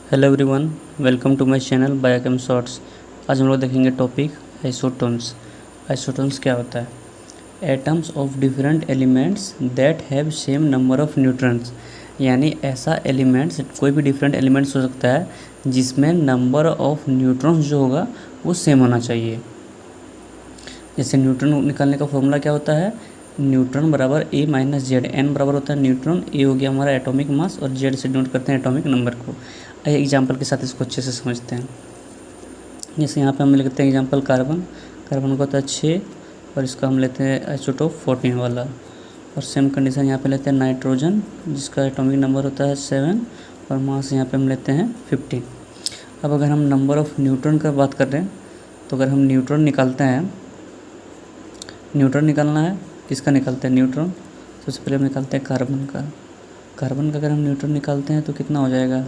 Hello everyone, welcome to my channel biochem shorts. आज हम लोग देखेंगे टॉपिक आइसोटोन्स। आइसोटोन्स क्या होता है? Atoms of different elements that have same number of neutrons. यानी ऐसा एलिमेंट्स, कोई भी डिफरेंट एलिमेंट्स हो सकता है जिसमें नंबर ऑफ न्यूट्रॉन्स जो होगा वो सेम होना चाहिए। जैसे न्यूट्रॉन निकालने का फॉर्मूला क्या होता है? न्यूट्रॉन बराबर ए माइनस जेड। एन बराबर होता है न्यूट्रॉन, ए हो गया हमारा एटॉमिक मास और जेड से डिनोट करते हैं एटॉमिक नंबर को। आइए एग्जांपल के साथ इसको अच्छे से समझते हैं। जैसे यहाँ पे हम लेते हैं एग्जांपल कार्बन। कार्बन का होता है 6 और इसका हम लेते हैं आइसोटोप 14 वाला। और सेम कंडीशन यहाँ पे लेते हैं नाइट्रोजन, जिसका एटॉमिक नंबर होता है 7 और मास यहाँ पे हम लेते हैं 15। अब अगर हम नंबर ऑफ़ न्यूट्रॉन का बात कर रहे हैं तो अगर हम न्यूट्रॉन निकालते हैं, न्यूट्रॉन निकालना है, किसका निकालते हैं? न्यूट्रॉन। सबसे पहले हम निकालते हैं कार्बन का। कार्बन का अगर हम न्यूट्रॉन निकालते हैं तो कितना हो जाएगा?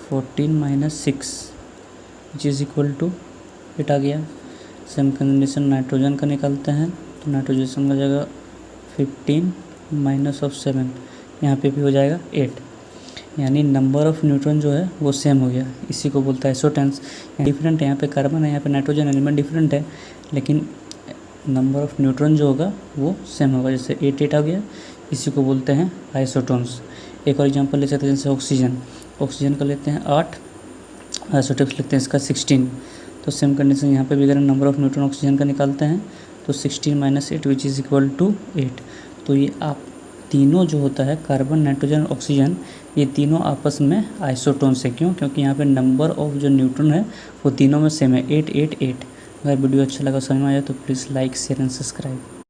14 - 6 विच इज़ इक्वल टू 8 आ गया। सेम कंडीशन नाइट्रोजन का निकालते हैं तो नाइट्रोजन हो जाएगा 15 - 7, यहाँ पे भी हो जाएगा 8। यानी नंबर ऑफ़ न्यूट्रॉन जो है वो सेम हो गया। इसी को बोलता है आइसोटोन्स। डिफरेंट है, यहाँ पे कार्बन है, यहाँ पे नाइट्रोजन एलिमेंट डिफरेंट है, लेकिन नंबर ऑफ़ न्यूट्रॉन जो होगा वो सेम होगा। जैसे 8 आ गया, इसी को बोलते हैं आइसोटोन्स। एक और एग्जांपल ले सकते हैं, जैसे ऑक्सीजन। ऑक्सीजन का लेते हैं 8, आइसोटोप्स लेते हैं इसका 16। तो सेम कंडीशन यहाँ पे भी अगर नंबर ऑफ़ न्यूट्रॉन ऑक्सीजन का निकालते हैं तो 16 - 8 विच इज़ इक्वल टू 8। तो ये आप तीनों जो होता है कार्बन, नाइट्रोजन, ऑक्सीजन, ये तीनों आपस में आइसोटोन्स है। क्यों? क्योंकि यहाँ पे नंबर ऑफ़ जो न्यूट्रॉन है वो तीनों में सेम है, 8 8 8। अगर वीडियो अच्छा लगा, समझ में आया तो please like, share and subscribe.